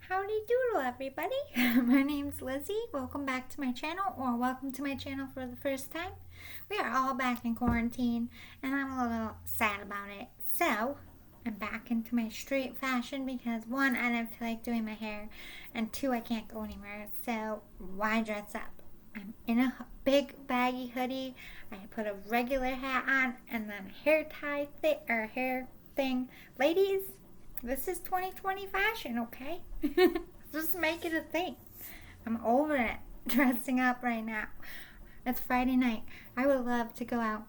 Howdy doodle, everybody. My name's Lizzie. Welcome back to my channel, or welcome to my channel for the first time. We are all back in quarantine, and I'm a little sad about it. So, I'm back into my straight fashion because one, I didn't feel like doing my hair, and two, I can't go anywhere. So, why dress up? I'm in a big baggy hoodie. I put a regular hat on, and then a hair thing. Ladies, this is 2020 fashion, okay? Just make it a thing. I'm over it dressing up right now. It's Friday night. I would love to go out,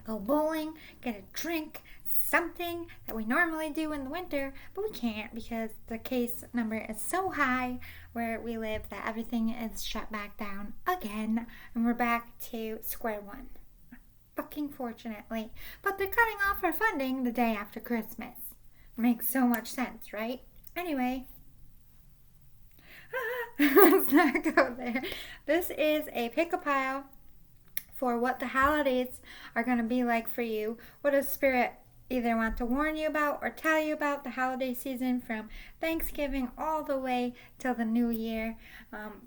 go bowling, get a drink, something that we normally do in the winter, but we can't because the case number is so high where we live that everything is shut back down again, and we're back to square one. Fucking fortunately. But they're cutting off our funding the day after Christmas. Makes so much sense, right? Anyway, let's not go there. This is a pick-a-pile for what the holidays are going to be like for you. What does Spirit either want to warn you about or tell you about the holiday season from Thanksgiving all the way till the new year?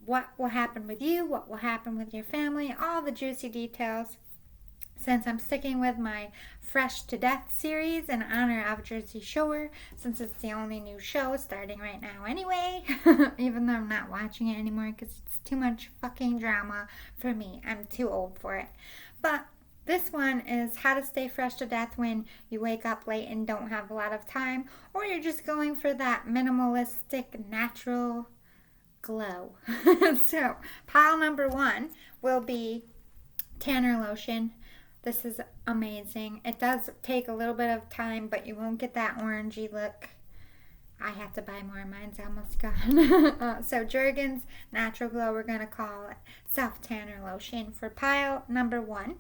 What will happen with you? What will happen with your family? All the juicy details. Since I'm sticking with my Fresh to Death series in honor of Jersey Shore, since it's the only new show starting right now anyway, even though I'm not watching it anymore because it's too much fucking drama for me. I'm too old for it. But this one is how to stay fresh to death when you wake up late and don't have a lot of time, or you're just going for that minimalistic, natural glow. So, pile number one will be tanner lotion. This is amazing. It does take a little bit of time, but you won't get that orangey look. I have to buy more. Mine's almost gone. So Jergens Natural Glow, we're going to call it Self-Tanner Lotion for pile number one.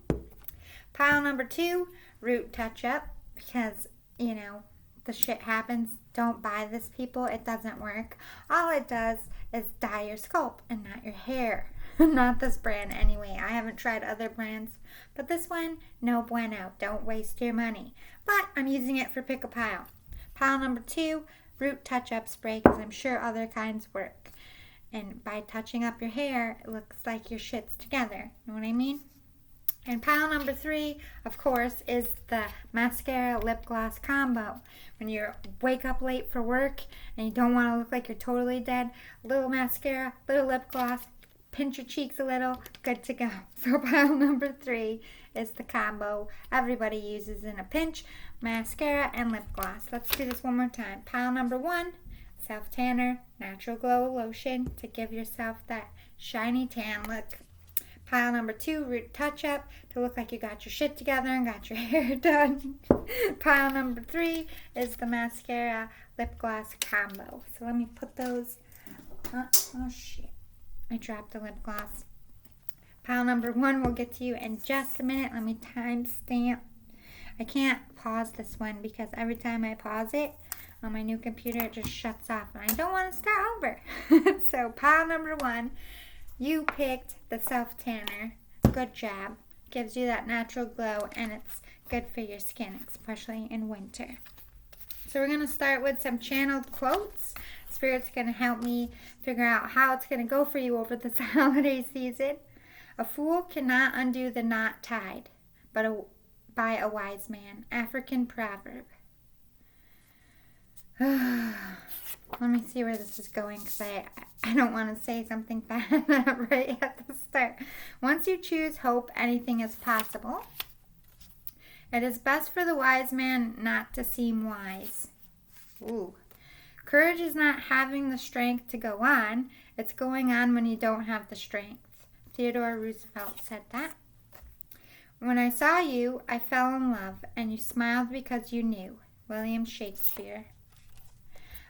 Pile number two, Root Touch-Up, because, you know, the shit happens. Don't buy this, people. It doesn't work. All it does is dye your scalp and not your hair. Not this brand anyway. I haven't tried other brands, but this one, no bueno. Don't waste your money. But I'm using it for pick-a-pile. Pile number two, Root Touch-Up Spray, because I'm sure other kinds work. And by touching up your hair, it looks like your shit's together. Know what I mean? And pile number three, of course, is the mascara lip gloss combo. When you wake up late for work and you don't want to look like you're totally dead, little mascara, little lip gloss, pinch your cheeks a little, good to go. So pile number three is the combo everybody uses in a pinch, mascara and lip gloss. Let's do this one more time. Pile number one, Self-Tanner Natural Glow Lotion to give yourself that shiny tan look. Pile number two, Root Touch-Up to look like you got your shit together and got your hair done. Pile number three is the mascara lip gloss combo. So let me put those. Oh shit. I dropped the lip gloss. Pile number one we'll get to you in just a minute. Let me timestamp. I can't pause this one because every time I pause it on my new computer, it just shuts off. And I don't want to start over. So pile number one, you picked the Self-Tanner. Good job. Gives you that natural glow, and it's good for your skin, especially in winter. So we're going to start with some channeled quotes. Spirit's going to help me figure out how it's going to go for you over this holiday season. A fool cannot undo the knot tied, but by a wise man. African proverb. Let me see where this is going because I don't want to say something bad right at the start. Once you choose hope, anything is possible. It is best for the wise man not to seem wise. Ooh. Courage is not having the strength to go on. It's going on when you don't have the strength. Theodore Roosevelt said that. When I saw you, I fell in love, and you smiled because you knew. William Shakespeare.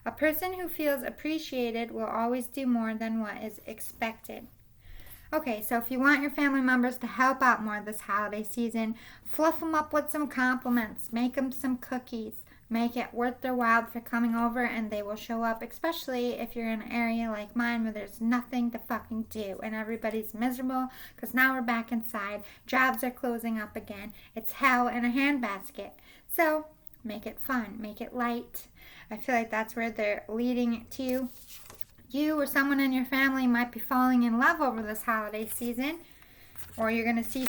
A person who feels appreciated will always do more than what is expected. Okay, so if you want your family members to help out more this holiday season, fluff them up with some compliments. Make them some cookies. Make it worth their while for coming over, and they will show up, especially if you're in an area like mine where there's nothing to fucking do and everybody's miserable because now we're back inside. Jobs are closing up again. It's hell in a handbasket. So make it fun. Make it light. I feel like that's where they're leading to. you or someone in your family might be falling in love over this holiday season. Or you're going to see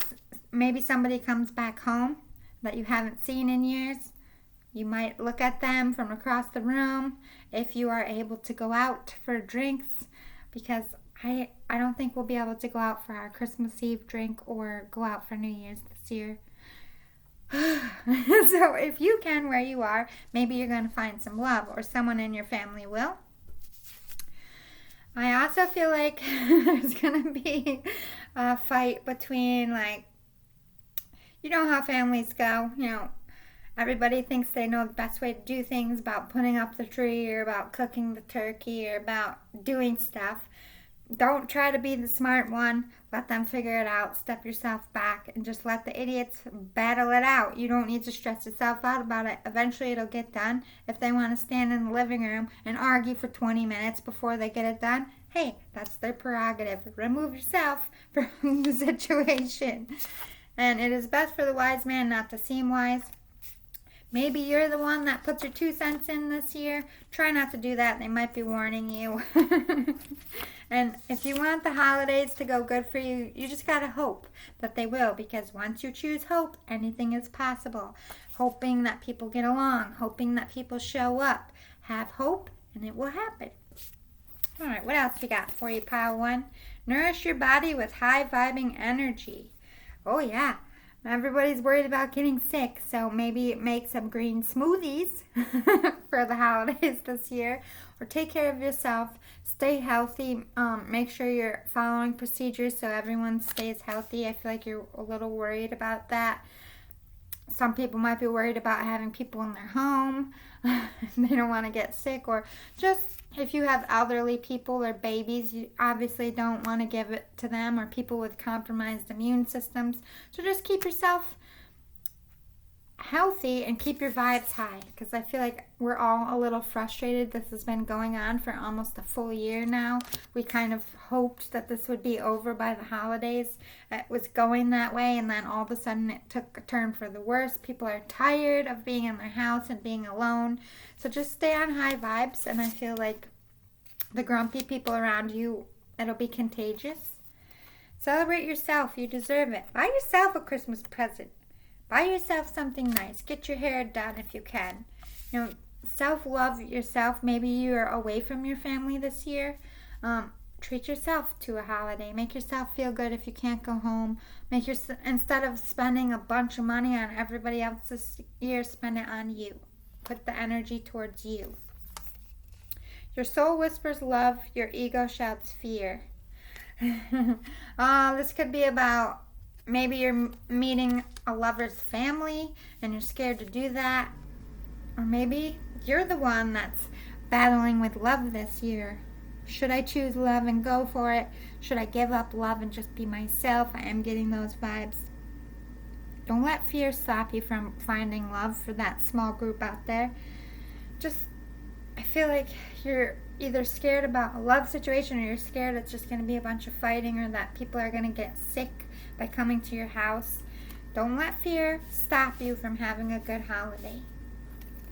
maybe somebody comes back home that you haven't seen in years. You might look at them from across the room if you are able to go out for drinks, because I don't think we'll be able to go out for our Christmas Eve drink or go out for New Year's this year. So if you can, where you are, maybe you're going to find some love, or someone in your family will. I also feel like there's going to be a fight between, like, you know how families go, everybody thinks they know the best way to do things about putting up the tree or about cooking the turkey or about doing stuff. Don't try to be the smart one. Let them figure it out. Step yourself back and just let the idiots battle it out. You don't need to stress yourself out about it. Eventually it'll get done. If they want to stand in the living room and argue for 20 minutes before they get it done, hey, that's their prerogative. Remove yourself from the situation. And it is best for the wise man not to seem wise. Maybe you're the one that puts your 2 cents in this year. Try not to do that. They might be warning you. And if you want the holidays to go good for you, you just got to hope that they will. Because once you choose hope, anything is possible. Hoping that people get along. Hoping that people show up. Have hope and it will happen. All right, what else we got for you, Pile 1? Nourish your body with high-vibing energy. Oh, yeah. Everybody's worried about getting sick, so maybe make some green smoothies for the holidays this year. Or take care of yourself. Stay healthy. Make sure you're following procedures so everyone stays healthy. I feel like you're a little worried about that. Some people might be worried about having people in their home. They don't want to get sick. Or just if you have elderly people or babies, you obviously don't want to give it to them, or people with compromised immune systems. So just keep yourself healthy and keep your vibes high, because I feel like we're all a little frustrated. This has been going on for almost a full year now. We kind of hoped that this would be over by the holidays. It was going that way, and then all of a sudden it took a turn for the worse. People are tired of being in their house and being alone. So just stay on high vibes, and I feel like the grumpy people around you, it'll be contagious. Celebrate yourself. You deserve it. Buy yourself a Christmas present. Buy yourself something nice. Get your hair done if you can. Self-love yourself. Maybe you're away from your family this year. Treat yourself to a holiday. Make yourself feel good if you can't go home. Instead of spending a bunch of money on everybody else this year, spend it on you. Put the energy towards you. Your soul whispers love. Your ego shouts fear. This could be about maybe you're meeting a lover's family and you're scared to do that. Or maybe you're the one that's battling with love this year. Should I choose love and go for it? Should I give up love and just be myself? I am getting those vibes. Don't let fear stop you from finding love for that small group out there. I feel like you're either scared about a love situation, or you're scared it's just going to be a bunch of fighting, or that people are going to get sick by coming to your house. Don't let fear stop you from having a good holiday.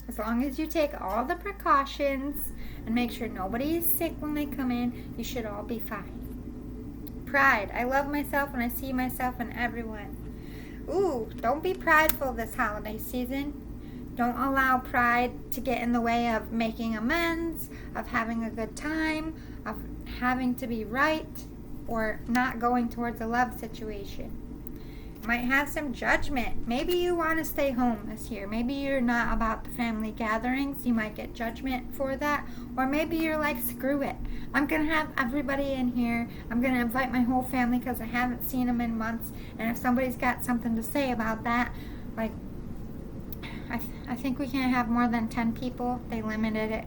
As long as you take all the precautions and make sure nobody is sick when they come in, you should all be fine. Pride. I love myself and I see myself in everyone. Ooh, don't be prideful this holiday season. Don't allow pride to get in the way of making amends, of having a good time, of having to be right, or not going towards a love situation. You might have some judgment. Maybe you want to stay home this year. Maybe you're not about the family gatherings. You might get judgment for that. Or maybe you're like, screw it. I'm going to have everybody in here. I'm going to invite my whole family because I haven't seen them in months. And if somebody's got something to say about that, like, I think we can't have more than 10 people. They limited it,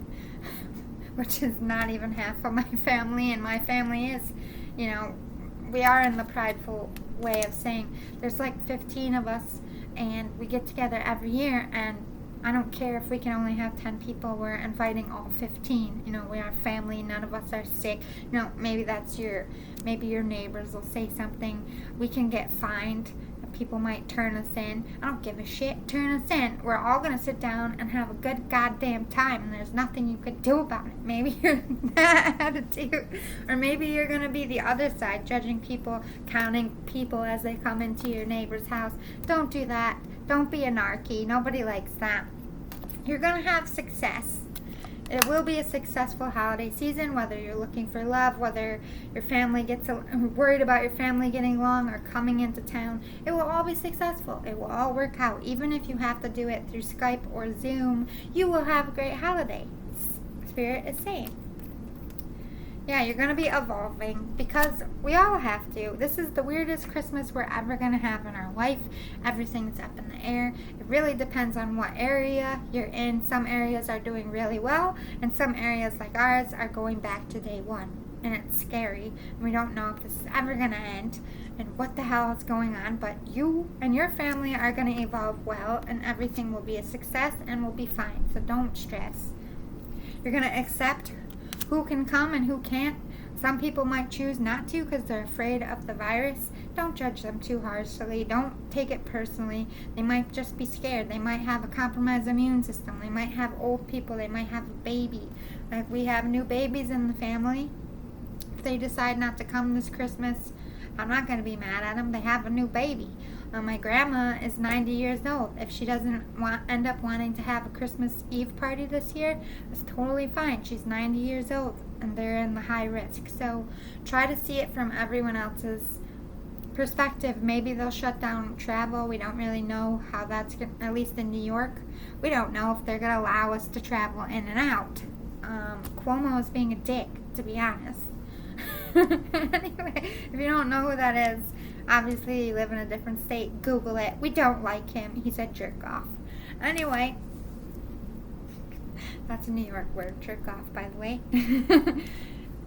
which is not even half of my family. And my family is, we are in the prideful way of saying there's like 15 of us and we get together every year, and I don't care if we can only have 10 people. We're inviting all 15. We are family. None of us are sick. Maybe your neighbors will say something. We can get fined. People might turn us in. I don't give a shit. Turn us in. We're all going to sit down and have a good goddamn time, and there's nothing you could do about it. Maybe you're that attitude. Or maybe you're going to be the other side, judging people, counting people as they come into your neighbor's house. Don't do that. Don't be a narky. Nobody likes that. You're going to have success. It will be a successful holiday season, whether you're looking for love, whether your family gets worried about your family getting along or coming into town. It will all be successful. It will all work out. Even if you have to do it through Skype or Zoom, you will have a great holiday. Spirit is saying. Yeah, you're going to be evolving because we all have to. This is the weirdest Christmas we're ever going to have in our life. Everything's up in the air. It really depends on what area you're in. Some areas are doing really well, and some areas like ours are going back to day one. And it's scary. We don't know if this is ever going to end and what the hell is going on, but you and your family are going to evolve well, and everything will be a success and will be fine. So don't stress. You're going to accept who can come and who can't. Some people might choose not to because they're afraid of the virus. Don't judge them too harshly. Don't take it personally. They might just be scared. They might have a compromised immune system. They might have old people. They might have a baby. Like we have new babies in the family. If they decide not to come this Christmas, I'm not going to be mad at them. They have a new baby. My grandma is 90 years old. If she doesn't end up wanting to have a Christmas Eve party this year, it's totally fine. She's 90 years old, and they're in the high risk. So try to see it from everyone else's perspective. Maybe they'll shut down travel. We don't really know how that's going to, at least in New York. We don't know if they're going to allow us to travel in and out. Cuomo is being a dick, to be honest. Anyway, if you don't know who that is, obviously you live in a different state. Google it. We don't like him. He's a jerk off. Anyway, that's a New York word, jerk off, by the way.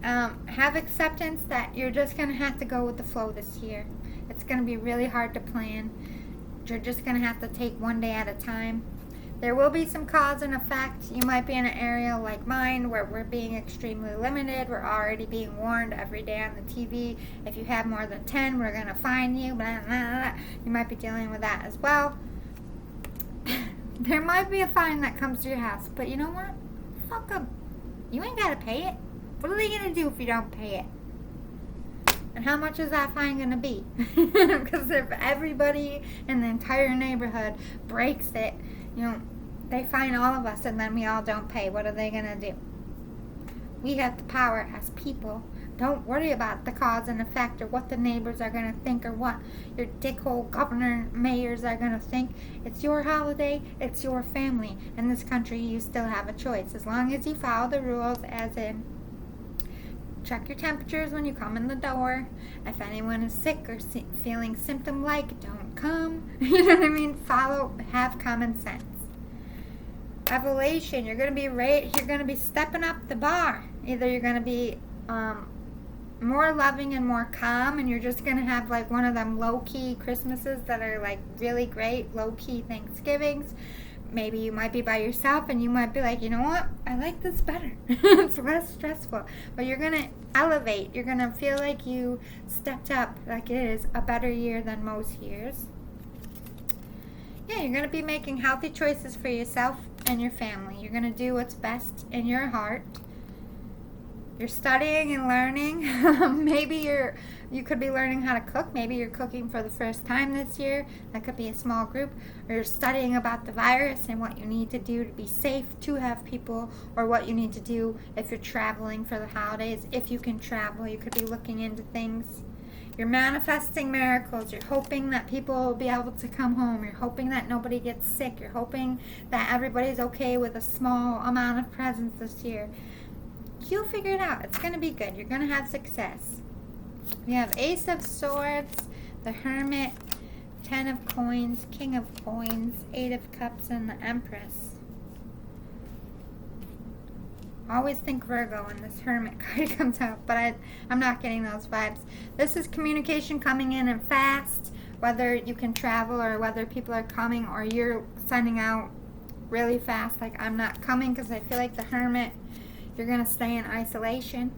Have acceptance that you're just going to have to go with the flow this year. It's going to be really hard to plan. You're just going to have to take one day at a time. There will be some cause and effect. You might be in an area like mine where we're being extremely limited. We're already being warned every day on the TV. If you have more than 10, we're going to fine you. Blah, blah, blah. You might be dealing with that as well. There might be a fine that comes to your house. But you know what? Fuck them. You ain't got to pay it. What are they going to do if you don't pay it? And how much is that fine going to be? Because if everybody in the entire neighborhood breaks it, you know, they fine all of us and then we all don't pay. What are they going to do? We have the power as people. Don't worry about the cause and effect or what the neighbors are going to think or what your dickhole governor mayors are going to think. It's your holiday. It's your family. In this country, you still have a choice. As long as you follow the rules, as in check your temperatures when you come in the door. If anyone is sick or feeling symptom-like, don't come. You know what I mean? Have common sense. Revelation, you're going to be stepping up the bar. Either you're going to be more loving and more calm, and you're just going to have like one of them low-key Christmases that are like really great, low-key Thanksgivings. Maybe you might be by yourself and you might be like, you know what? I like this better. It's less stressful. But you're going to elevate. You're going to feel like you stepped up, like it is a better year than most years. Yeah, you're going to be making healthy choices for yourself and your family. You're going to do what's best in your heart. You're studying and learning. Maybe you could be learning how to cook. Maybe you're cooking for the first time this year. That could be a small group. Or you're studying about the virus and what you need to do to be safe, to have people, or what you need to do if you're traveling for the holidays. If you can travel, you could be looking into things. You're manifesting miracles. You're hoping that people will be able to come home. You're hoping that nobody gets sick. You're hoping that everybody's okay with a small amount of presents this year. You'll figure it out. It's going to be good. You're going to have success. We have Ace of Swords, the Hermit, 10 of Coins, King of Coins, 8 of Cups, and the Empress. Always think Virgo when this Hermit card comes out, but I'm not getting those vibes. This is communication coming in and fast, whether you can travel or whether people are coming or you're sending out really fast. Like, I'm not coming because I feel like the Hermit, you're going to stay in isolation.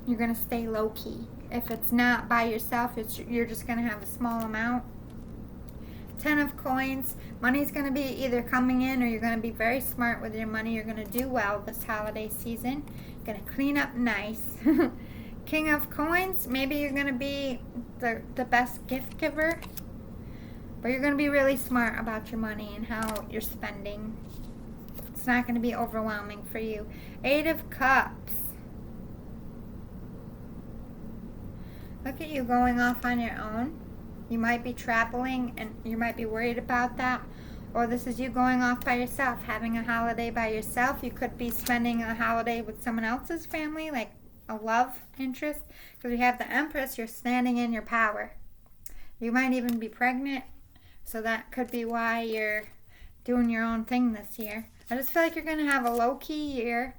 You're going to stay low-key. If it's not by yourself, you're just going to have a small amount. Ten of Coins. Money's going to be either coming in or you're going to be very smart with your money. You're going to do well this holiday season. You're going to clean up nice. King of Coins. Maybe you're going to be the best gift giver. But you're going to be really smart about your money and how you're spending. It's not going to be overwhelming for you. Eight of Cups. Look at you going off on your own. You might be traveling and you might be worried about that. Or this is you going off by yourself, having a holiday by yourself. You could be spending a holiday with someone else's family, like a love interest. Because you have the Empress, you're standing in your power. You might even be pregnant. So that could be why you're doing your own thing this year. I just feel like you're going to have a low-key year.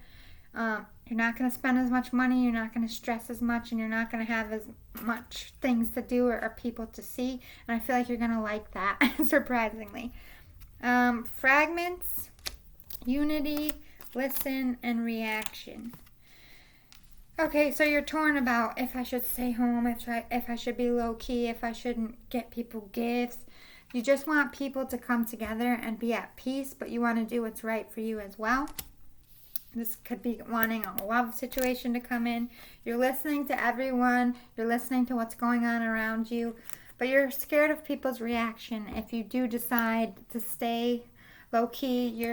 You're not going to spend as much money. You're not going to stress as much. And you're not going to have as much things to do or people to see. And I feel like you're going to like that, surprisingly. Fragments, unity, listen, and reaction. Okay, so you're torn about if I should stay home, if I should be low-key, if I shouldn't get people gifts. You just want people to come together and be at peace, but you want to do what's right for you as well. This could be wanting a love situation to come in. You're listening to everyone. You're listening to what's going on around you. But you're scared of people's reaction. If you do decide to stay low-key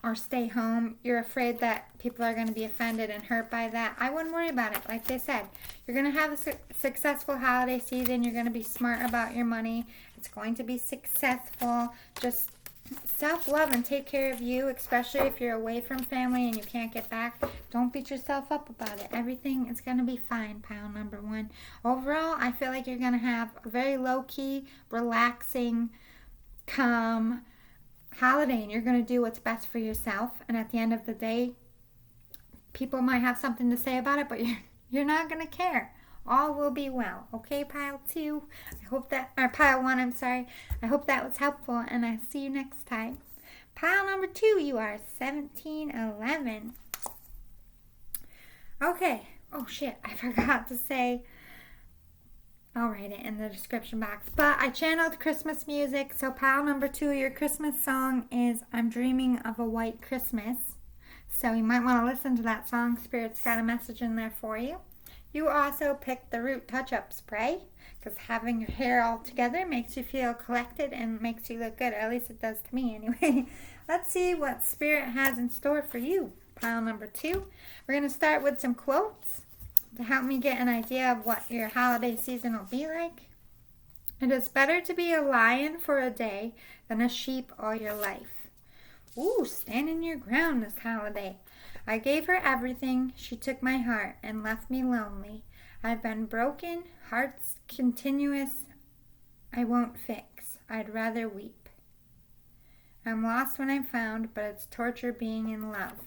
or stay home, you're afraid that people are going to be offended and hurt by that. I wouldn't worry about it. Like they said, you're going to have a successful holiday season. You're going to be smart about your money. It's going to be successful. Just self-love and take care of you, especially if you're away from family and you can't get back. Don't beat yourself up about it. Everything is going to be fine, pile number one. Overall, I feel like you're going to have a very low-key, relaxing, calm holiday, and you're going to do what's best for yourself. And at the end of the day, people might have something to say about it, but you're not going to care. All will be well. Okay, pile two. Or pile one, I'm sorry. I hope that was helpful, and I'll see you next time. Pile number two, you are 1711. Okay. Oh, shit. I forgot to say. I'll write it in the description box. But I channeled Christmas music. So pile number two, your Christmas song is I'm Dreaming of a White Christmas. So you might want to listen to that song. Spirit's got a message in there for you. You also picked the Root Touch-Up Spray because having your hair all together makes you feel collected and makes you look good. At least it does to me anyway. Let's see what Spirit has in store for you. Pile number two. We're going to start with some quotes to help me get an idea of what your holiday season will be like. It is better to be a lion for a day than a sheep all your life. Ooh, standing your ground this holiday. I gave her everything, she took my heart and left me lonely. I've been broken, hearts continuous, I won't fix, I'd rather weep. I'm lost when I'm found, but it's torture being in love.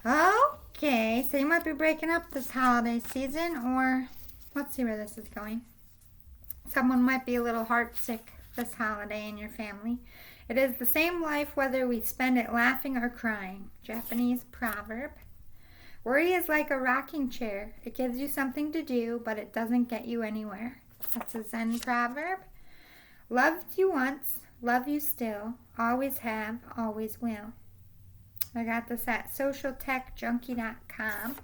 Okay, so you might be breaking up this holiday season, or let's see where this is going. Someone might be a little heartsick this holiday in your family. It is the same life whether we spend it laughing or crying. Japanese proverb. Worry is like a rocking chair. It gives you something to do, but it doesn't get you anywhere. That's a Zen proverb. Loved you once, love you still, always have, always will. I got this at socialtechjunkie.com.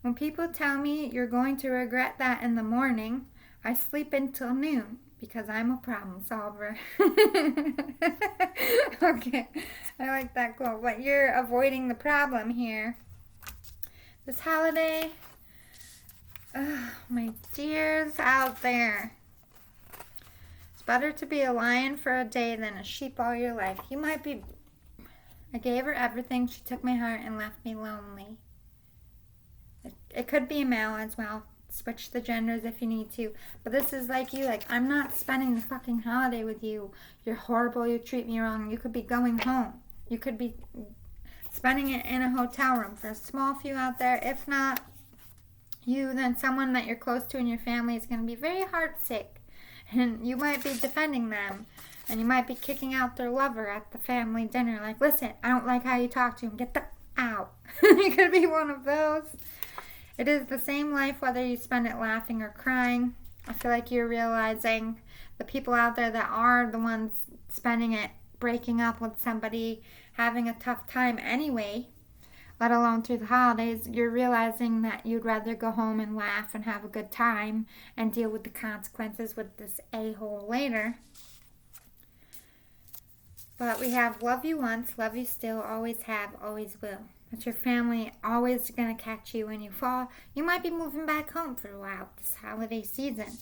When people tell me you're going to regret that in the morning, I sleep until noon. Because I'm a problem solver. Okay, I like that quote. But you're avoiding the problem here. This holiday, my dears out there. It's better to be a lion for a day than a sheep all your life. You might be, I gave her everything. She took my heart and left me lonely. It could be a male as well. Switch the genders if you need to. But this is like you. Like, I'm not spending the fucking holiday with you. You're horrible. You treat me wrong. You could be going home. You could be spending it in a hotel room. For a small few out there, if not you, then someone that you're close to in your family is going to be very heartsick. And you might be defending them. And you might be kicking out their lover at the family dinner. Like, listen, I don't like how you talk to him. Get the out. You could be one of those. It is the same life whether you spend it laughing or crying. I feel like you're realizing the people out there that are the ones spending it breaking up with somebody, having a tough time anyway, let alone through the holidays, you're realizing that you'd rather go home and laugh and have a good time and deal with the consequences with this a-hole later. But we have love you once, love you still, always have, always will. But your family always going to catch you when you fall. You might be moving back home for a while this holiday season.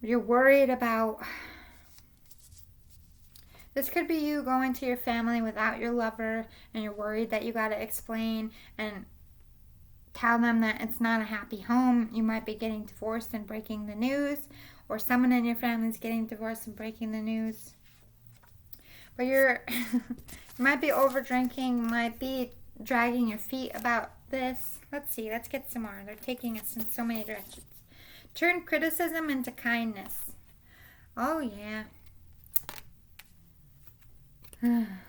You're worried about... This could be you going to your family without your lover, and you're worried that you got to explain and tell them that it's not a happy home. You might be getting divorced and breaking the news, or someone in your family is getting divorced and breaking the news. But you might be over drinking, might be dragging your feet about this. Let's see, let's get some more. They're taking us in so many directions. Turn criticism into kindness. Oh, yeah.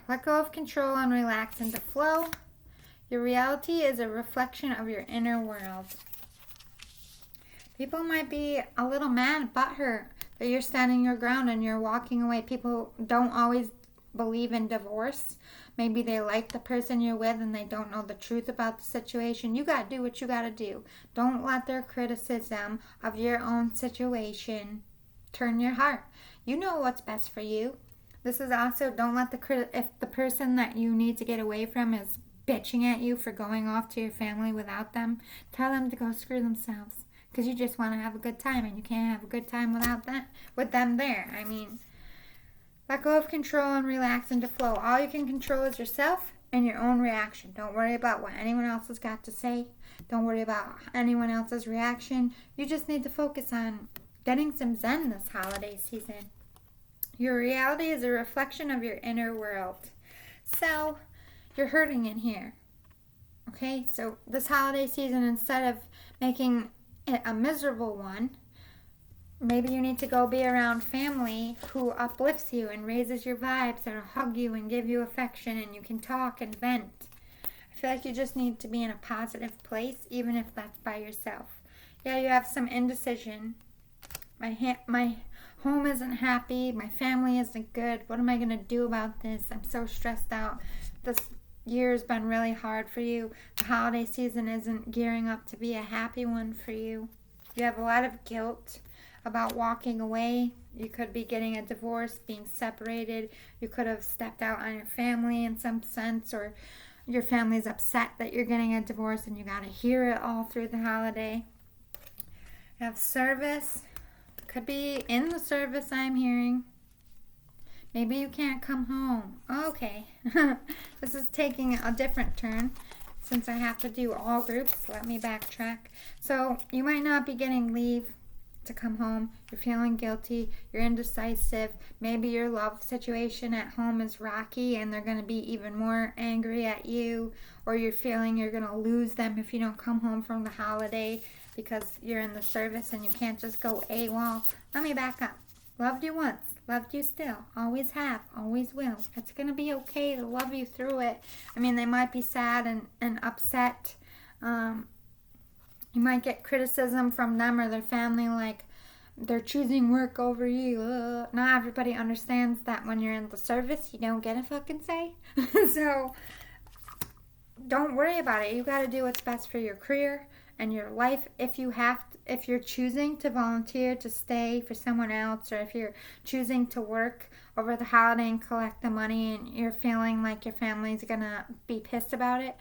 Let go of control and relax into flow. Your reality is a reflection of your inner world. People might be a little mad, butthurt, that you're standing your ground and you're walking away. People don't always believe in divorce. Maybe they like the person you're with and they don't know the truth about the situation. You got to do what you got to do. Don't let their criticism of your own situation turn your heart. You know what's best for you. This is also, don't let if the person that you need to get away from is bitching at you for going off to your family without them, tell them to go screw themselves. Because you just want to have a good time, and you can't have a good time with them there. I mean, let go of control and relax into flow. All you can control is yourself and your own reaction. Don't worry about what anyone else has got to say. Don't worry about anyone else's reaction. You just need to focus on getting some zen this holiday season. Your reality is a reflection of your inner world. So, you're hurting in here. Okay? So, this holiday season, instead of making it a miserable one, maybe you need to go be around family who uplifts you and raises your vibes, that'll hug you and give you affection, and you can talk and vent. I feel like you just need to be in a positive place, even if that's by yourself. Yeah, you have some indecision. My home isn't happy. My family isn't good. What am I going to do about this? I'm so stressed out. This year's been really hard for you. The holiday season isn't gearing up to be a happy one for you. You have a lot of guilt about walking away. You could be getting a divorce, being separated. You could have stepped out on your family in some sense, or your family's upset that you're getting a divorce and you got to hear it all through the holiday. You have service. Could be in the service, I'm hearing. Maybe you can't come home. Okay. This is taking a different turn since I have to do all groups. Let me backtrack. So you might not be getting leave to come home. You're feeling guilty. You're indecisive. Maybe your love situation at home is rocky and they're going to be even more angry at you. Or you're feeling you're going to lose them if you don't come home from the holiday because you're in the service and you can't just go AWOL. Let me back up. Loved you once. Loved you still. Always have. Always will. It's going to be okay to love you through it. I mean, they might be sad and upset. You might get criticism from them or their family, like they're choosing work over you. Not everybody understands that when you're in the service, you don't get a fucking say. So don't worry about it. You got to do what's best for your career and your life. If you're choosing to volunteer to stay for someone else, or if you're choosing to work over the holiday and collect the money and you're feeling like your family's gonna be pissed about it,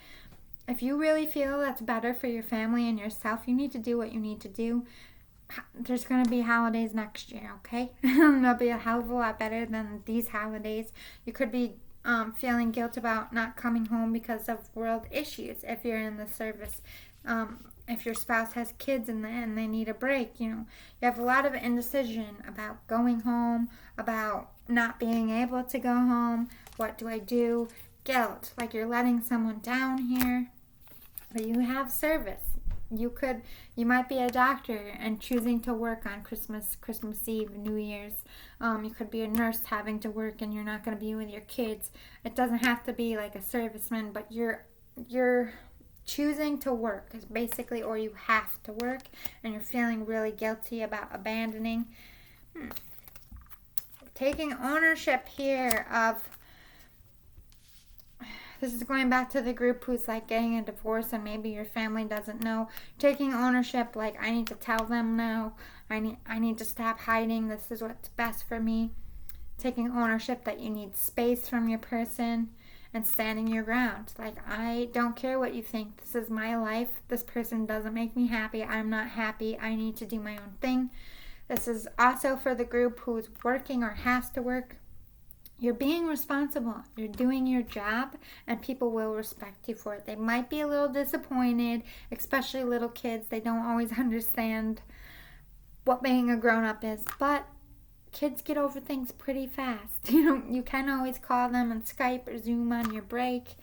if you really feel that's better for your family and yourself, you need to do what you need to do. There's going to be holidays next year, okay? They'll be a hell of a lot better than these holidays. You could be feeling guilt about not coming home because of world issues if you're in the service. If your spouse has kids and they need a break, you have a lot of indecision about going home, about not being able to go home. What do I do? Guilt, like you're letting someone down here. But you have service. You might be a doctor and choosing to work on Christmas Eve, New Year's. You could be a nurse having to work and you're not going to be with your kids. It doesn't have to be like a serviceman, but you're choosing to work is basically, or you have to work and you're feeling really guilty about abandoning. Taking ownership here of, this is going back to the group who's like getting a divorce and maybe your family doesn't know. Taking ownership, like, I need to tell them now. I need to stop hiding. This is what's best for me. Taking ownership that you need space from your person and standing your ground. Like, I don't care what you think. This is my life. This person doesn't make me happy. I'm not happy. I need to do my own thing. This is also for the group who's working or has to work. You're being responsible. You're doing your job, and people will respect you for it. They might be a little disappointed, especially little kids. They don't always understand what being a grown-up is, but kids get over things pretty fast. You can always call them on Skype or Zoom on your break.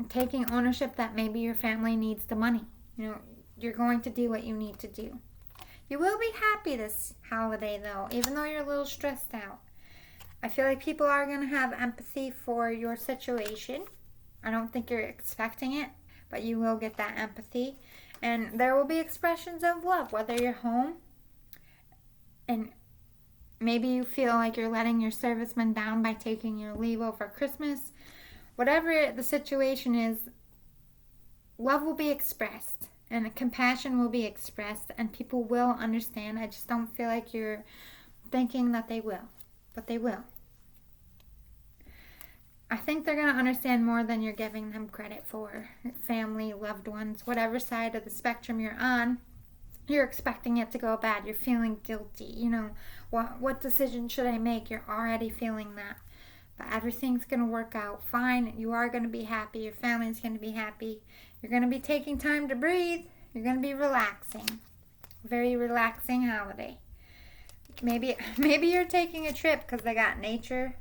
Taking ownership that maybe your family needs the money. You're going to do what you need to do. You will be happy this holiday, though, even though you're a little stressed out. I feel like people are going to have empathy for your situation. I don't think you're expecting it, but you will get that empathy. And there will be expressions of love, whether you're home and maybe you feel like you're letting your servicemen down by taking your leave over Christmas. Whatever the situation is, love will be expressed and compassion will be expressed and people will understand. I just don't feel like you're thinking that they will, but they will. I think they're going to understand more than you're giving them credit for. Family, loved ones, whatever side of the spectrum you're on, you're expecting it to go bad. You're feeling guilty. What decision should I make? You're already feeling that. But everything's going to work out fine. You are going to be happy. Your family's going to be happy. You're going to be taking time to breathe. You're going to be relaxing. Very relaxing holiday. Maybe you're taking a trip because they got nature.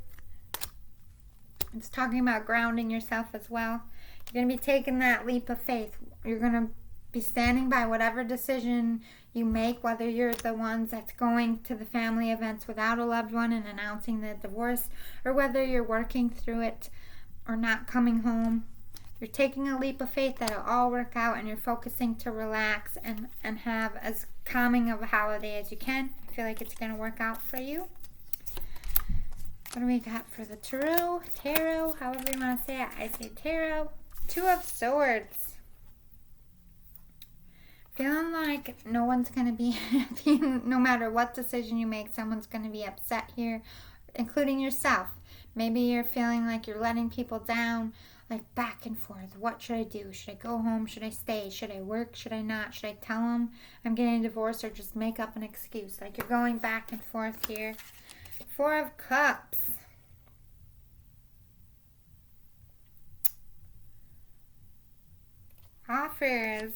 It's talking about grounding yourself as well. You're going to be taking that leap of faith. You're going to be standing by whatever decision you make, whether you're the ones that's going to the family events without a loved one and announcing the divorce, or whether you're working through it or not coming home. You're taking a leap of faith that it'll all work out, and you're focusing to relax and have as calming of a holiday as you can. I feel like it's going to work out for you. What do we got for the tarot? Tarot, however you want to say it. I say tarot. Two of Swords. Feeling like no one's going to be happy. No matter what decision you make, someone's going to be upset here, including yourself. Maybe you're feeling like you're letting people down, like back and forth. What should I do? Should I go home? Should I stay? Should I work? Should I not? Should I tell them I'm getting divorced or just make up an excuse? Like you're going back and forth here. Four of Cups. Offers,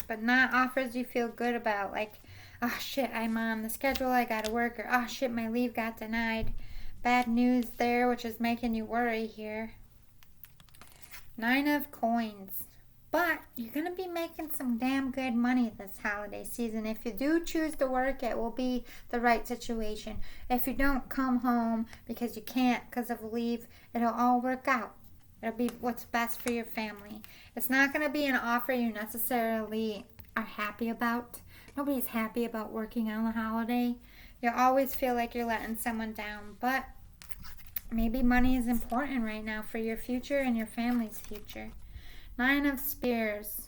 but not offers you feel good about. Like, oh shit, I'm on the schedule, I gotta work. Or, oh shit, my leave got denied. Bad news there, which is making you worry here. Nine of Coins. But you're going to be making some damn good money this holiday season. If you do choose to work, it will be the right situation. If you don't come home because you can't because of leave, it'll all work out. It'll be what's best for your family. It's not going to be an offer you necessarily are happy about. Nobody's happy about working on the holiday. You'll always feel like you're letting someone down. But maybe money is important right now for your future and your family's future. Nine of Spears.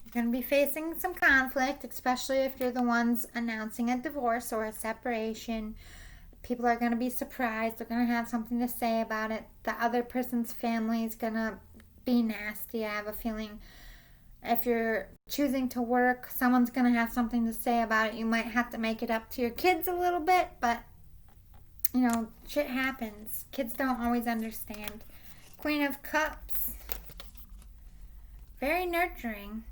You're going to be facing some conflict, especially if you're the ones announcing a divorce or a separation. People are going to be surprised. They're going to have something to say about it. The other person's family is going to be nasty. I have a feeling if you're choosing to work, someone's going to have something to say about it. You might have to make it up to your kids a little bit, but, shit happens. Kids don't always understand. Queen of Cups. Very nurturing.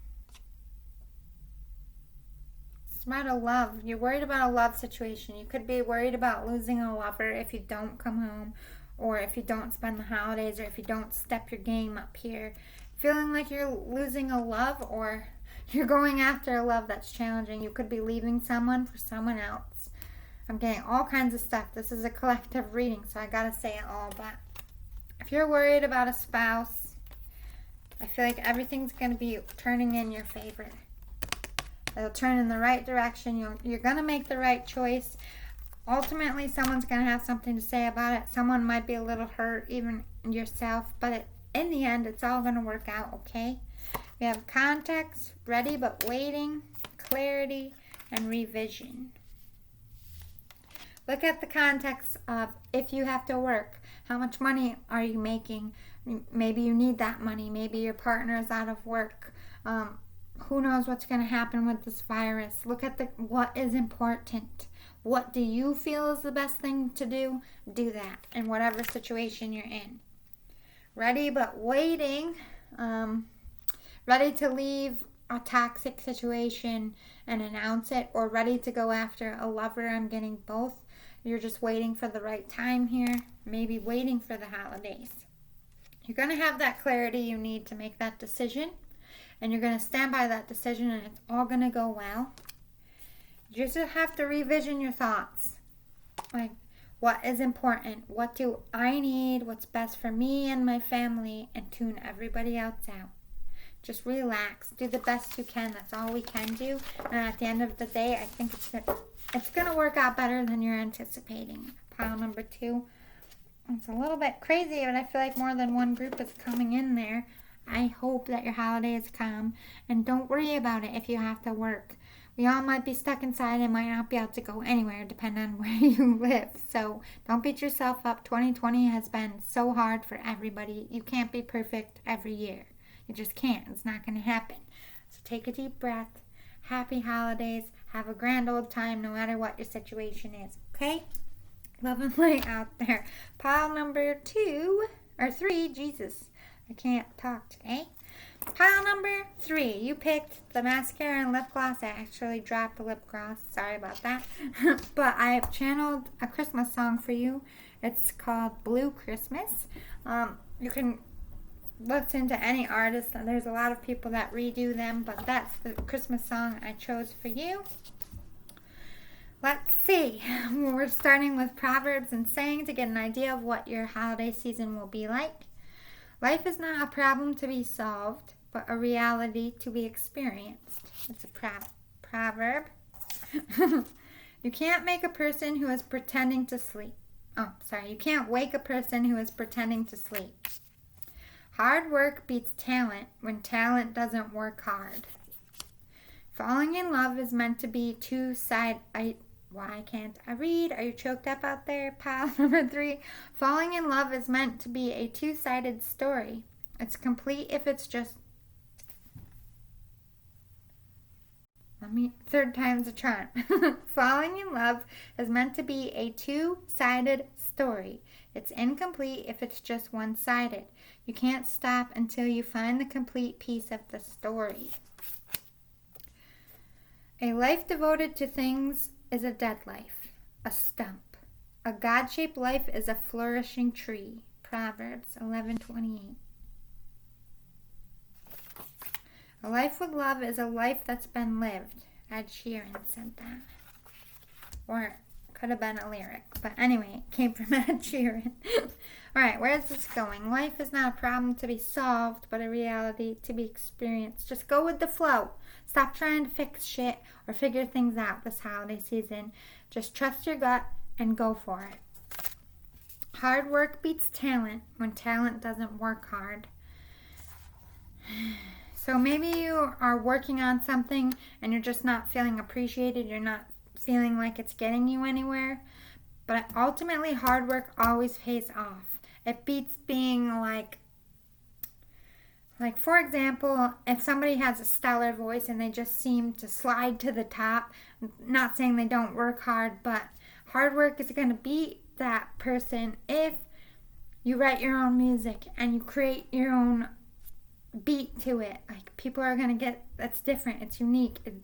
It's about a love. You're worried about a love situation. You could be worried about losing a lover if you don't come home, or if you don't spend the holidays, or if you don't step your game up here. Feeling like you're losing a love, or you're going after a love that's challenging. You could be leaving someone for someone else. I'm getting all kinds of stuff. This is a collective reading, so I gotta say it all, but if you're worried about a spouse, I feel like everything's going to be turning in your favor. It'll turn in the right direction. You're going to make the right choice. Ultimately, someone's going to have something to say about it. Someone might be a little hurt, even yourself, but in the end, it's all going to work out, okay? We have context, ready but waiting, clarity, and revision. Look at the context of if you have to work. How much money are you making? Maybe you need that money. Maybe your partner is out of work. Who knows what's going to happen with this virus? Look at what is important. What do you feel is the best thing to do? Do that in whatever situation you're in. Ready but waiting. Ready to leave a toxic situation and announce it, or ready to go after a lover. I'm getting both. You're just waiting for the right time here. Maybe waiting for the holidays. You're going to have that clarity you need to make that decision. And you're going to stand by that decision, and it's all going to go well. You just have to revision your thoughts. Like, what is important? What do I need? What's best for me and my family? And tune everybody else out. Just relax. Do the best you can. That's all we can do. And at the end of the day, I think it's going to work out better than you're anticipating. Pile number 2. It's a little bit crazy, but I feel like more than one group is coming in there. I hope that your holiday is calm. And don't worry about it if you have to work. We all might be stuck inside and might not be able to go anywhere depending on where you live. So don't beat yourself up. 2020 has been so hard for everybody. You can't be perfect every year. You just can't. It's not going to happen. So take a deep breath. Happy holidays. Have a grand old time no matter what your situation is. Okay? Love and light out there. Pile number 3. Jesus. I can't talk today. Pile number 3. You picked the mascara and lip gloss. I actually dropped the lip gloss. Sorry about that. But I have channeled a Christmas song for you. It's called Blue Christmas. You can listen to any artist. There's a lot of people that redo them, but that's the Christmas song I chose for you. Let's see. We're starting with Proverbs and saying to get an idea of what your holiday season will be like. Life is not a problem to be solved, but a reality to be experienced. It's a proverb. You can't make a person who is pretending to sleep. You can't wake a person who is pretending to sleep. Hard work beats talent when talent doesn't work hard. Falling in love is meant to be two-sided. Why can't I read? Are you choked up out there? Pile number 3. Falling in love is meant to be a two-sided story. It's complete if it's just... Third time's a charm. Falling in love is meant to be a two-sided story. It's incomplete if it's just one-sided. You can't stop until you find the complete piece of the story. A life devoted to things is a dead life, a stump. A God-shaped life is a flourishing tree. Proverbs 11:28. A life with love is a life that's been lived. Ed Sheeran said that. Or could have been a lyric. But anyway, it came from Ed Sheeran. Alright, where's this going? Life is not a problem to be solved, but a reality to be experienced. Just go with the flow. Stop trying to fix shit or figure things out this holiday season. Just trust your gut and go for it. Hard work beats talent when talent doesn't work hard. So maybe you are working on something and you're just not feeling appreciated. You're not feeling like it's getting you anywhere. But ultimately, hard work always pays off. It beats being like, for example, if somebody has a stellar voice and they just seem to slide to the top, not saying they don't work hard, but hard work is going to beat that person if you write your own music and you create your own beat to it. Like, people are going to get, that's different, it's unique. It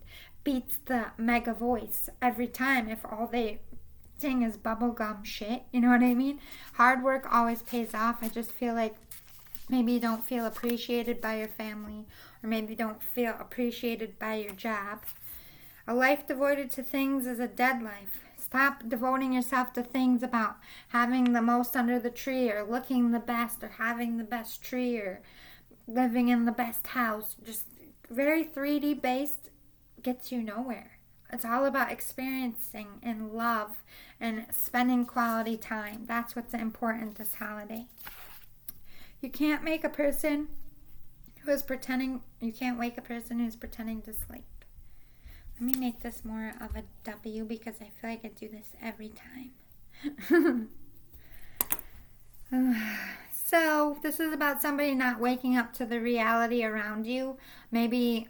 beats the mega voice every time if all they sing is bubblegum shit. You know what I mean? Hard work always pays off. I just feel like maybe you don't feel appreciated by your family, or maybe you don't feel appreciated by your job. A life devoted to things is a dead life. Stop devoting yourself to things about having the most under the tree, or looking the best, or having the best tree, or living in the best house. Just very 3D based. gets you nowhere. It's all about experiencing and love and spending quality time. That's what's important this holiday. You can't make a person who is pretending, you can't wake a person who's pretending to sleep. Let me make this more of a W because I feel like I do this every time. So this is about somebody not waking up to the reality around you. Maybe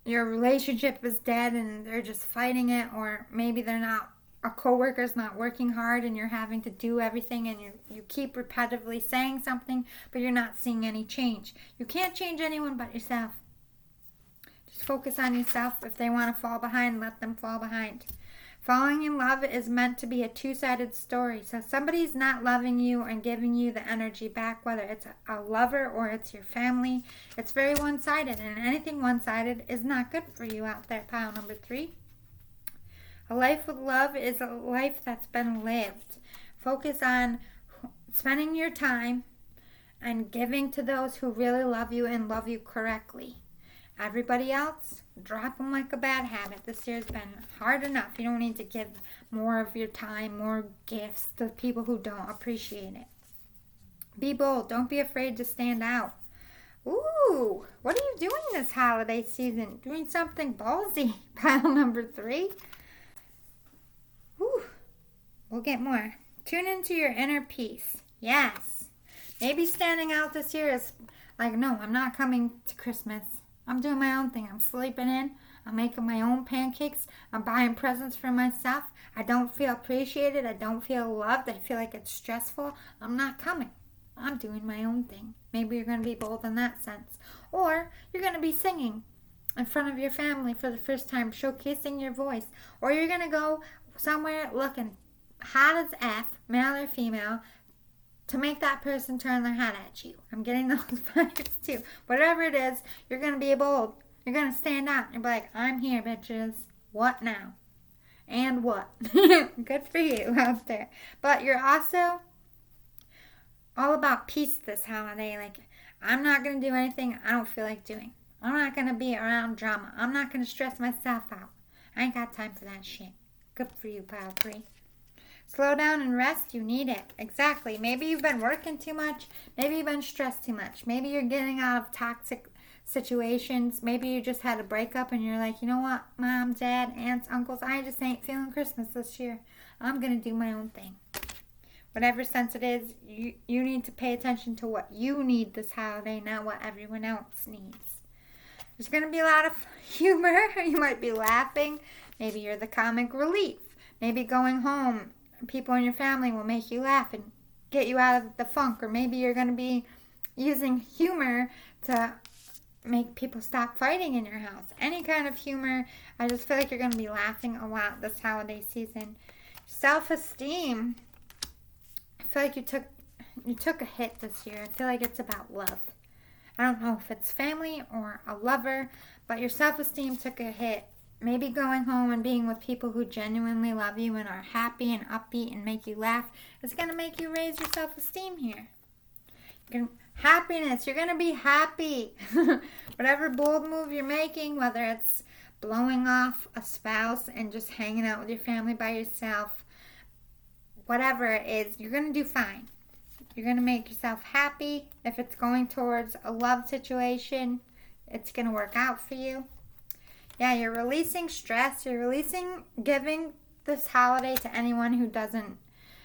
your relationship is dead and they're just fighting it, or maybe a coworker's not working hard and you're having to do everything, and you keep repetitively saying something, but you're not seeing any change. You can't change anyone but yourself. Just focus on yourself. If they want to fall behind, let them fall behind. Falling in love is meant to be a two-sided story. So somebody's not loving you and giving you the energy back, whether it's a lover or it's your family. It's very one-sided, and anything one-sided is not good for you out there, pile number 3. A life with love is a life that's been lived. Focus on spending your time and giving to those who really love you and love you correctly. Everybody else, drop them like a bad habit. This year's been hard enough. You don't need to give more of your time, more gifts to people who don't appreciate it. Be bold. Don't be afraid to stand out. Ooh, what are you doing this holiday season? Doing something ballsy. Pile number 3. Ooh, we'll get more. Tune into your inner peace. Yes. Maybe standing out this year is like, no, I'm not coming to Christmas. I'm doing my own thing. I'm sleeping in. I'm making my own pancakes. I'm buying presents for myself. I don't feel appreciated. I don't feel loved. I feel like it's stressful. I'm not coming. I'm doing my own thing. Maybe you're going to be bold in that sense. Or you're going to be singing in front of your family for the first time, showcasing your voice. Or you're going to go somewhere looking hot as F, male or female, to make that person turn their head at you. I'm getting those vibes too. Whatever it is, you're going to be bold. You're going to stand out and be like, I'm here, bitches. What now? And what? Good for you out there. But you're also all about peace this holiday. Like, I'm not going to do anything I don't feel like doing. I'm not going to be around drama. I'm not going to stress myself out. I ain't got time for that shit. Good for you, pile 3. Slow down and rest. You need it. Exactly. Maybe you've been working too much. Maybe you've been stressed too much. Maybe you're getting out of toxic situations. Maybe you just had a breakup and you're like, you know what, Mom, Dad, aunts, uncles, I just ain't feeling Christmas this year. I'm going to do my own thing. Whatever sense it is, you need to pay attention to what you need this holiday, not what everyone else needs. There's going to be a lot of humor. You might be laughing. Maybe you're the comic relief. Maybe going home, people in your family will make you laugh and get you out of the funk. Or maybe you're going to be using humor to make people stop fighting in your house. Any kind of humor. I just feel like you're going to be laughing a lot this holiday season. Self-esteem. I feel like you took a hit this year. I feel like it's about love. I don't know if it's family or a lover, but your self-esteem took a hit. Maybe going home and being with people who genuinely love you and are happy and upbeat and make you laugh is going to make you raise your self-esteem here. Happiness. You're going to be happy. Whatever bold move you're making, whether it's blowing off a spouse and just hanging out with your family by yourself, whatever it is, you're going to do fine. You're going to make yourself happy. If it's going towards a love situation, it's going to work out for you. Yeah, you're releasing stress. You're releasing giving this holiday to anyone who doesn't.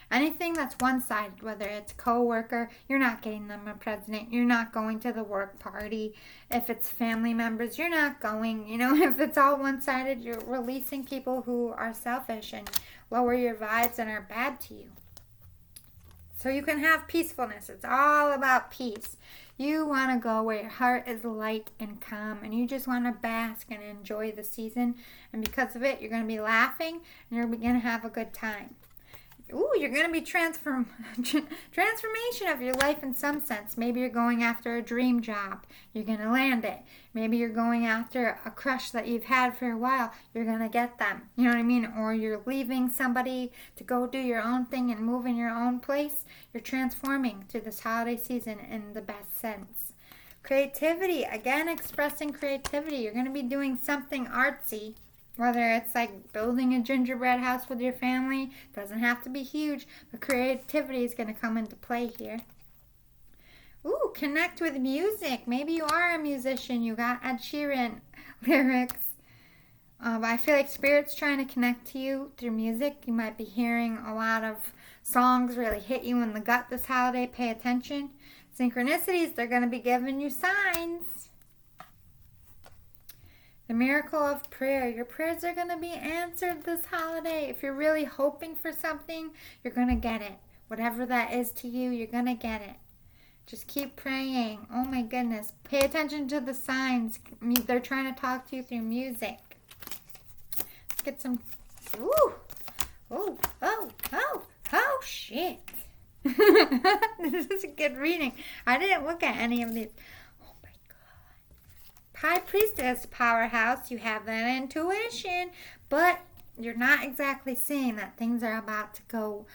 Anything that's one-sided, whether it's co-worker, you're not getting them a present. You're not going to the work party. If it's family members, you're not going. If it's all one-sided, you're releasing people who are selfish and lower your vibes and are bad to you. So you can have peacefulness. It's all about peace. You want to go where your heart is light and calm, and you just want to bask and enjoy the season. And because of it, you're going to be laughing, and you're going to have a good time. Ooh, you're going to be transformation of your life in some sense. Maybe you're going after a dream job. You're going to land it. Maybe you're going after a crush that you've had for a while. You're going to get them. You know what I mean? Or you're leaving somebody to go do your own thing and move in your own place. You're transforming through this holiday season in the best sense. Creativity. Again, expressing creativity. You're going to be doing something artsy. Whether it's like building a gingerbread house with your family. Doesn't have to be huge. But creativity is going to come into play here. Ooh, connect with music. Maybe you are a musician. You got Ed Sheeran lyrics. I feel like Spirit's trying to connect to you through music. You might be hearing a lot of songs really hit you in the gut this holiday. Pay attention. Synchronicities, they're going to be giving you signs. The miracle of prayer. Your prayers are going to be answered this holiday. If you're really hoping for something, you're going to get it. Whatever that is to you, you're going to get it. Just keep praying. Oh my goodness. Pay attention to the signs. They're trying to talk to you through music. Let's get some. Ooh. Oh, shit. This is a good reading. I didn't look at any of these. Oh my God. High Priestess powerhouse. You have that intuition, but you're not exactly seeing that things are about to go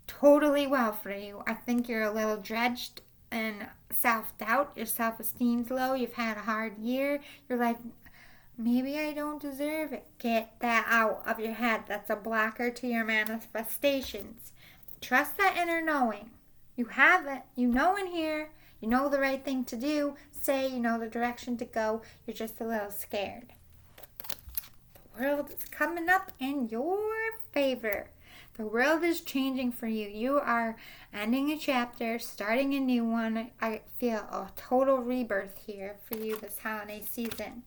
totally well for you. I think you're a little dredged in self-doubt. Your self-esteem's low. You've had a hard year. You're like, maybe I don't deserve it. Get that out of your head. That's a blocker to your manifestations. Trust that inner knowing. You have it. You know in here. You know the right thing to do. Say you know the direction to go. You're just a little scared. The world is coming up in your favor. The world is changing for you. You are ending a chapter, starting a new one. I feel a total rebirth here for you this holiday season.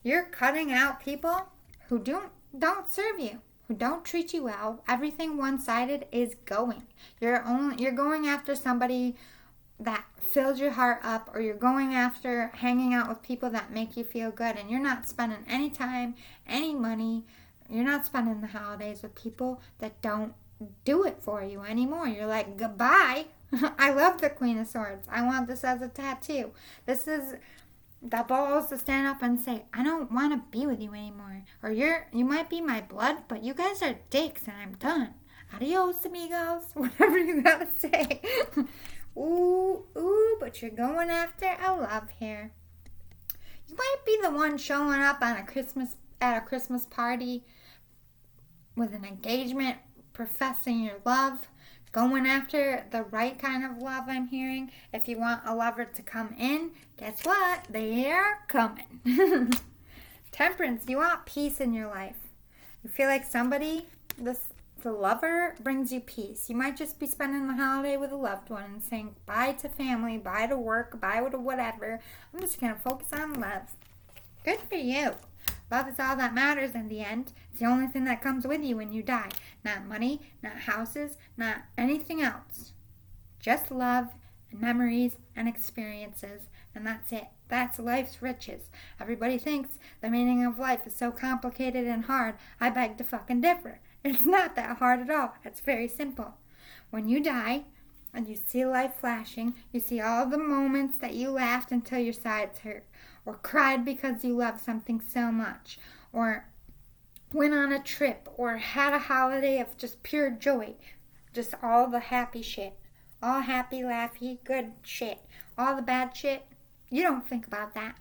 You're cutting out people who don't serve you, who don't treat you well. Everything one-sided is going. You're going after somebody that fills your heart up, or you're going after hanging out with people that make you feel good, and you're not spending any time, any money. You're not spending the holidays with people that don't do it for you anymore. You're like, goodbye. I love the Queen of Swords. I want this as a tattoo. This is the balls to stand up and say, I don't want to be with you anymore. Or you might be my blood, but you guys are dicks and I'm done. Adios, amigos. Whatever you gotta say. Ooh, but you're going after a love here. You might be the one showing up on at a Christmas party with an engagement, professing your love, going after the right kind of love. I'm hearing. If you want a lover to come in, guess what? They are coming. Temperance, you want peace in your life. You feel like the lover brings you peace. You might just be spending the holiday with a loved one and saying bye to family, bye to work, bye to whatever. I'm just going to focus on love. Good for you. Love is all that matters in the end. It's the only thing that comes with you when you die. Not money, not houses, not anything else. Just love and memories and experiences. And that's it. That's life's riches. Everybody thinks the meaning of life is so complicated and hard. I beg to fucking differ. It's not that hard at all. It's very simple. When you die and you see life flashing, you see all the moments that you laughed until your sides hurt, or cried because you loved something so much, or went on a trip, or had a holiday of just pure joy. Just all the happy shit. All happy, laughy, good shit. All the bad shit, you don't think about that.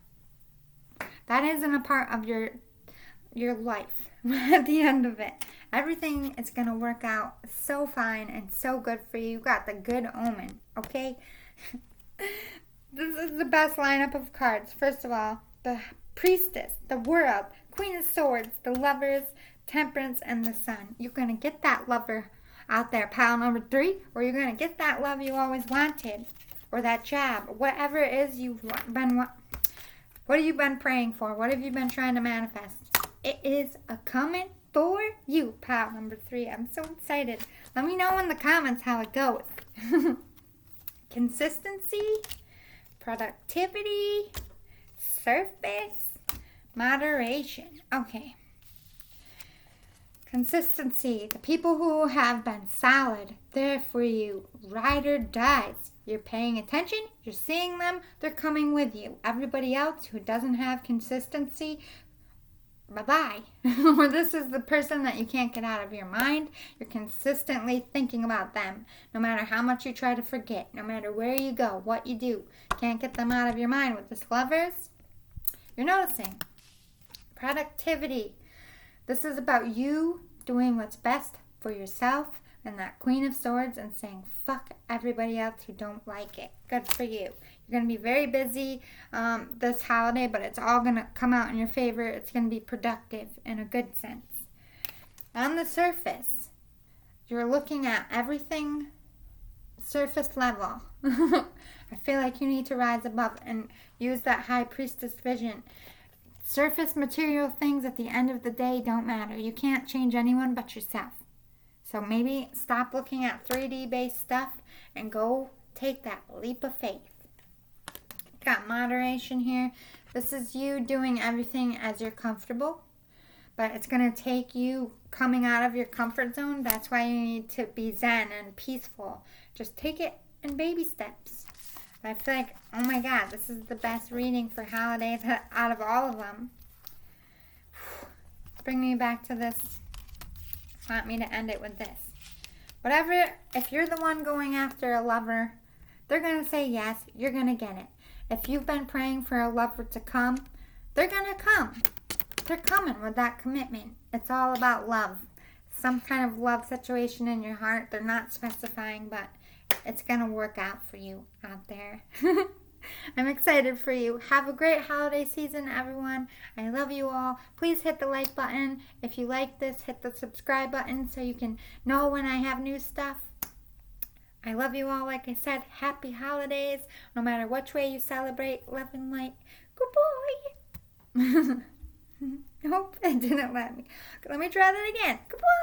That isn't a part of your life at the end of it. Everything is going to work out so fine and so good for you. You got the good omen, okay? This is the best lineup of cards. First of all, the Priestess, the World, Queen of Swords, the Lovers, Temperance, and the Sun. You're going to get that lover out there, pile number 3, or you're going to get that love you always wanted, or that job, whatever it is you've been. What have you been praying for? What have you been trying to manifest? It is a coming for you, pile number 3. I'm so excited. Let me know in the comments how it goes. Consistency, productivity, surface, moderation. Okay. Consistency. The people who have been solid, they're for you. Ride or dies. You're paying attention. You're seeing them. They're coming with you. Everybody else who doesn't have consistency, bye-bye. Or this is the person that you can't get out of your mind. You're consistently thinking about them. No matter how much you try to forget, no matter where you go, what you do, can't get them out of your mind. With this Lovers, you're noticing. Productivity. This is about you doing what's best for yourself and that Queen of Swords and saying, fuck everybody else who don't like it. Good for you. You're going to be very busy this holiday, but it's all going to come out in your favor. It's going to be productive in a good sense. On the surface, you're looking at everything surface level. I feel like you need to rise above and use that high priestess vision. Surface material things at the end of the day don't matter. You can't change anyone but yourself. So maybe stop looking at 3D based stuff and go take that leap of faith. Got moderation here. This is you doing everything as you're comfortable, but it's going to take you coming out of your comfort zone. That's why you need to be zen and peaceful. Just take it in baby steps. I feel like, oh my God, this is the best reading for holidays out of all of them. Bring me back to this. Want me to end it with this. Whatever, if you're the one going after a lover, they're going to say yes, you're going to get it. If you've been praying for a lover to come, they're going to come. They're coming with that commitment. It's all about love. Some kind of love situation in your heart. They're not specifying, but it's going to work out for you out there. I'm excited for you. Have a great holiday season, everyone. I love you all. Please hit the like button. If you like this, hit the subscribe button so you can know when I have new stuff. I love you all. Like I said, happy holidays. No matter which way you celebrate, love and light. Goodbye. Nope, it didn't let me. Let me try that again. Goodbye.